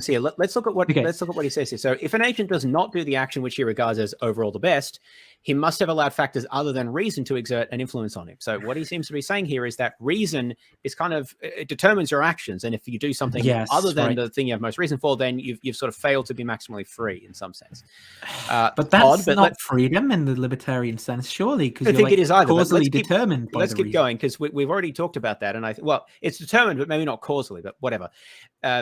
here. Let's look at what he says here. So, if an agent does not do the action which he regards as overall the best, he must have allowed factors other than reason to exert an influence on him. So, what he seems to be saying here is that reason is kind of, it determines your actions, and if you do something other than the thing you have most reason for, then you've sort of failed to be maximally free in some sense. But that's not freedom in the libertarian sense, surely, because I think it is either causally determined. Let's keep going, because we've already talked about that, and it's determined, but maybe not causally, but whatever.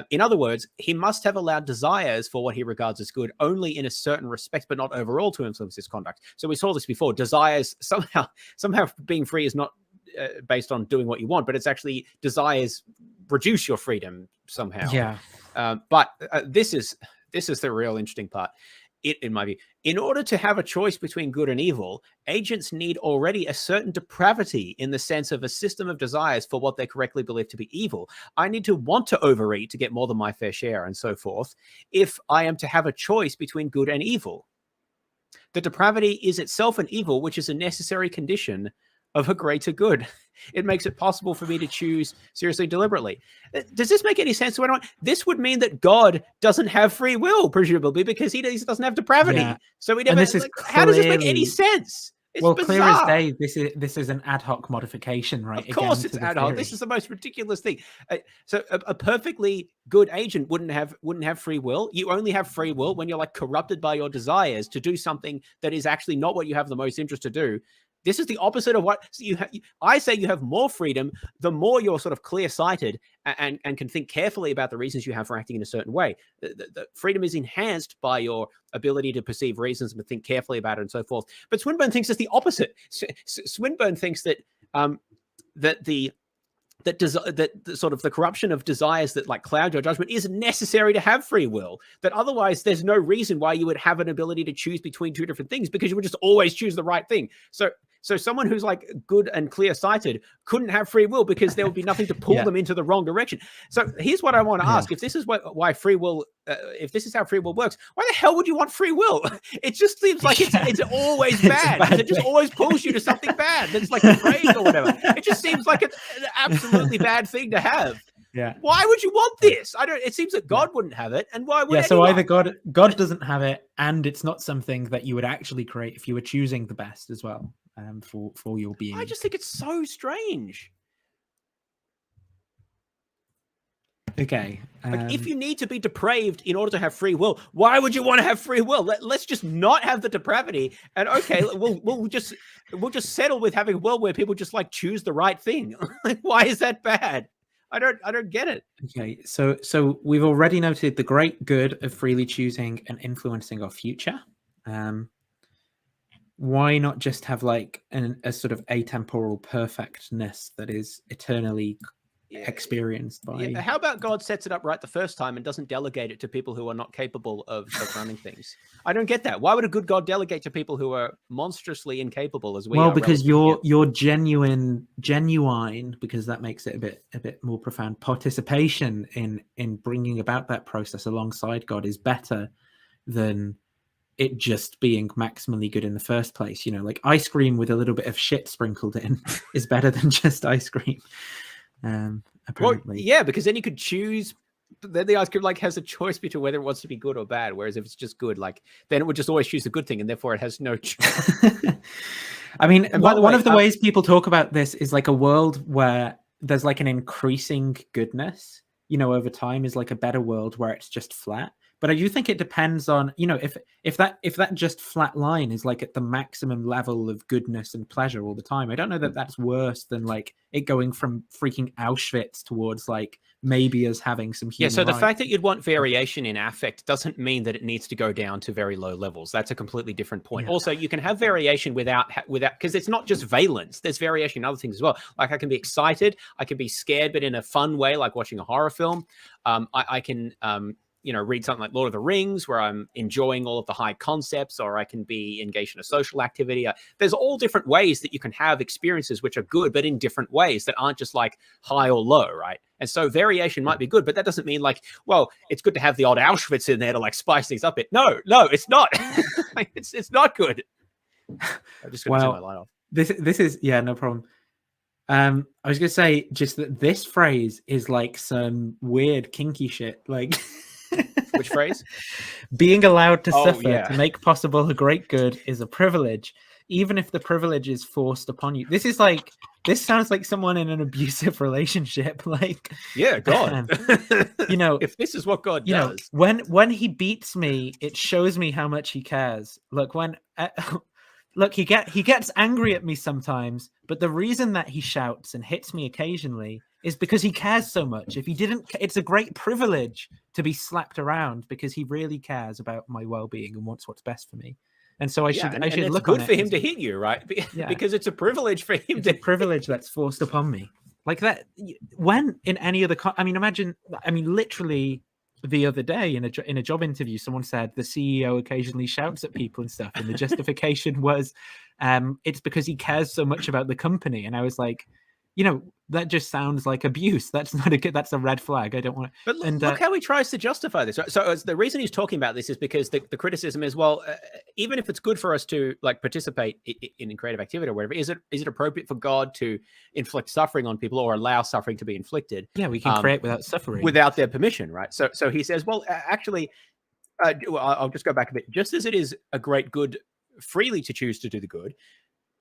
In other words, he must have allowed desires for what he regards as good only in a certain respect, but not overall to influence his conduct. So we saw this before. Desires somehow being free is not based on doing what you want, but it's actually desires reduce your freedom somehow. Yeah. But this is the real interesting part. In my view, in order to have a choice between good and evil, agents need already a certain depravity in the sense of a system of desires for what they correctly believe to be evil. I need to want to overeat to get more than my fair share and so forth, if I am to have a choice between good and evil. The depravity is itself an evil, which is a necessary condition of a greater good. It makes it possible for me to choose seriously, deliberately. Does this make any sense to anyone? This would mean that God doesn't have free will, presumably, because he doesn't have depravity. Yeah. So we never. How does this make any sense? It's bizarre. Clear as day, this is an ad hoc modification, right? Of course, it's ad hoc. This is the most ridiculous thing. So a perfectly good agent wouldn't have free will. You only have free will when you're like corrupted by your desires to do something that is actually not what you have the most interest to do. This is the opposite of what you have. I say you have more freedom the more you're sort of clear-sighted and can think carefully about the reasons you have for acting in a certain way. The freedom is enhanced by your ability to perceive reasons and think carefully about it and so forth. But Swinburne thinks it's the opposite. Swinburne thinks that the sort of the corruption of desires that like cloud your judgment is necessary to have free will, that otherwise there's no reason why you would have an ability to choose between two different things, because you would just always choose the right thing. So someone who's like good and clear-sighted couldn't have free will because there would be nothing to pull them into the wrong direction. So here's what I want to ask. If this is why free will, if this is how free will works, why the hell would you want free will? It just seems like it's always bad. It just always pulls you to something bad. That's like a phrase or whatever. It just seems like an absolutely bad thing to have. Yeah. Why would you want this? It seems that God wouldn't have it, and why would anyone? So either God doesn't have it, and it's not something that you would actually create if you were choosing the best as well. For your being. I just think it's so strange. Okay. Like if you need to be depraved in order to have free will, why would you want to have free will? Let's just not have the depravity, and okay, we'll just settle with having a world where people just like choose the right thing. Like, why is that bad? I don't get it. Okay, so we've already noted the great good of freely choosing and influencing our future. Why not just have like a sort of atemporal perfectness that is eternally experienced by? Yeah. How about God sets it up right the first time and doesn't delegate it to people who are not capable of running things? I don't get that. Why would a good God delegate to people who are monstrously incapable as we are? Well, because you're genuine, because that makes it a bit more profound. Participation in bringing about that process alongside God is better than it just being maximally good in the first place. You know, like ice cream with a little bit of shit sprinkled in is better than just ice cream. Apparently. Well, yeah, because then you could choose. Then the ice cream like has a choice between whether it wants to be good or bad. Whereas if it's just good, like then it would just always choose the good thing, and therefore it has no choice. I mean, one of the ways people talk about this is like a world where there's like an increasing goodness, you know, over time is like a better world where it's just flat. But I do think it depends on, you know, if that just flat line is like at the maximum level of goodness and pleasure all the time, I don't know that that's worse than like it going from freaking Auschwitz towards like maybe us having some human so the rights. fact that you'd want variation in affect doesn't mean that it needs to go down to very low levels. That's a completely different point. Also, you can have variation without because it's not just valence. There's variation in other things as well. Like I can be excited, I can be scared, but in a fun way, like watching a horror film. I can read something like Lord of the Rings, where I'm enjoying all of the high concepts, or I can be engaged in a social activity. There's all different ways that you can have experiences which are good, but in different ways that aren't just like high or low, right? And so variation might be good, but that doesn't mean like, well, it's good to have the odd Auschwitz in there to like spice things up. No, it's not. It's not good. I'm just going to turn my light off. This is, no problem. I was going to say just that this phrase is like some weird kinky shit, like... Which phrase? Being allowed to suffer yeah. to make possible a great good is a privilege, even if the privilege is forced upon you. This sounds like someone in an abusive relationship. Like, yeah, God. If this is what God does. When he beats me, it shows me how much he cares. Look, look, he gets angry at me sometimes, but the reason that he shouts and hits me occasionally is because he cares so much. If he didn't, it's a great privilege to be slapped around because he really cares about my well-being and wants what's best for me. And so I should it's look good on for it him to hit you, right? Yeah. Because it's a privilege for him. It's a privilege that's forced upon me. Like that, when in any other, imagine, literally the other day in a job interview, someone said the CEO occasionally shouts at people and stuff, and the justification was, it's because he cares so much about the company. And I was like, that just sounds like abuse. That's not that's a red flag. I don't want to. But look how he tries to justify this. So the reason he's talking about this is because the criticism is, well, even if it's good for us to like participate in creative activity or whatever, is it appropriate for God to inflict suffering on people or allow suffering to be inflicted? Yeah, we can create without suffering, without their permission, right? So he says, well, actually, I'll just go back a bit. Just as it is a great good freely to choose to do the good,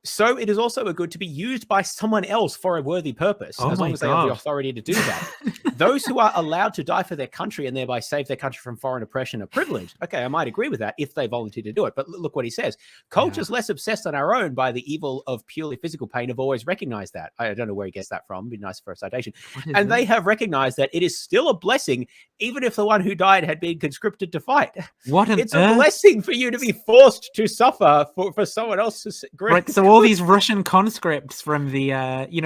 so it is also a good to be used by someone else for a worthy purpose, as long as they have the authority to do that. Those who are allowed to die for their country and thereby save their country from foreign oppression are privileged. Okay, I might agree with that if they volunteer to do it. But look what he says. Cultures less obsessed on our own by the evil of purely physical pain have always recognized that. I don't know where he gets that from. It'd be nice for a citation. And they have recognized that it is still a blessing, even if the one who died had been conscripted to fight. It's a blessing for you to be forced to suffer for someone else's grief. Right, so all these Russian conscripts from the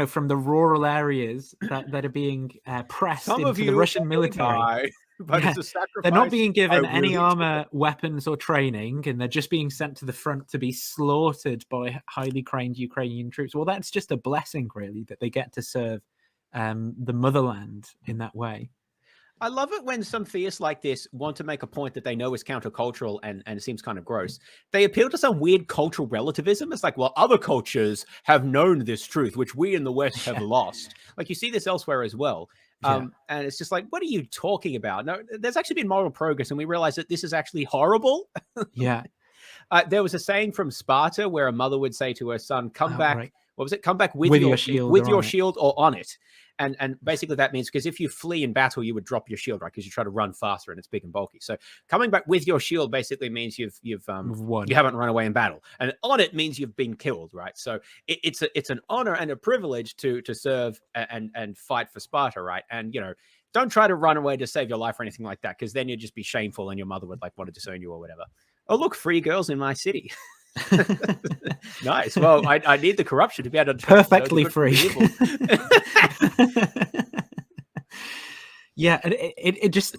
from the rural areas that are being pressed into the Russian military, but it's a sacrifice. They're not being given any armor, weapons, or training, and they're just being sent to the front to be slaughtered by highly trained Ukrainian troops. Well, that's just a blessing, really, that they get to serve the motherland in that way. I love it when some theists like this want to make a point that they know is countercultural and it seems kind of gross. They appeal to some weird cultural relativism. It's like, well, other cultures have known this truth, which we in the West have lost. Like you see this elsewhere as well. And it's just like, what are you talking about? No, there's actually been moral progress, and we realize that this is actually horrible. Yeah. There was a saying from Sparta where a mother would say to her son, come back. Right. What was it? Come back with your shield or on it. And basically that means, because if you flee in battle, you would drop your shield, right? Because you try to run faster and it's big and bulky. So coming back with your shield basically means you haven't run away in battle, and on it means you've been killed, right? So it's an honor and a privilege to serve and fight for Sparta, right? And don't try to run away to save your life or anything like that, because then you'd just be shameful and your mother would like want to disown you or whatever. Oh, look, free girls in my city. Nice. Well, I need the corruption to be able to perfectly free. Yeah, it just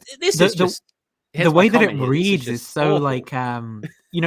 the way that it reads is so awful. Like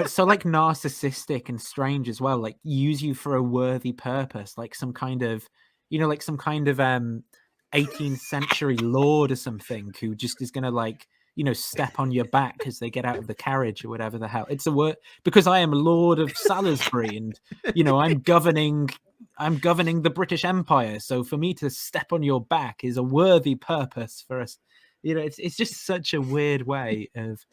so like narcissistic and strange as well. Like use you for a worthy purpose, like some kind of 18th century lord or something who just is gonna like step on your back as they get out of the carriage or whatever the hell. It's a word, because I am Lord of Salisbury and I'm governing the British Empire. So for me to step on your back is a worthy purpose for us. It's just such a weird way of,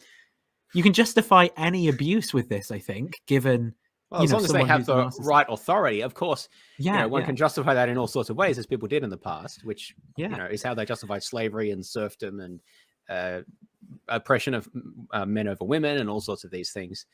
you can justify any abuse with this, I think, given as long as they have the right authority, of course. One can justify that in all sorts of ways, as people did in the past, which is how they justified slavery and serfdom and oppression of men over women and all sorts of these things.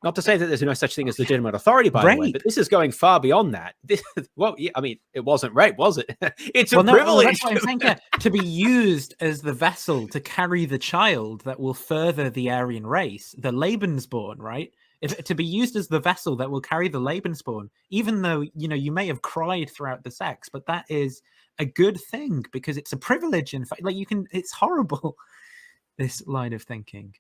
Not to say that there's no such thing as legitimate authority, by the way, but this is going far beyond that. It wasn't rape, was it? It's a privilege. That's what I'm saying, to be used as the vessel to carry the child that will further the Aryan race, the Lebensborn, right? To be used as the vessel that will carry the Lebensborn, even though, you may have cried throughout the sex, but that is a good thing because it's a privilege. In fact, it's horrible, this line of thinking.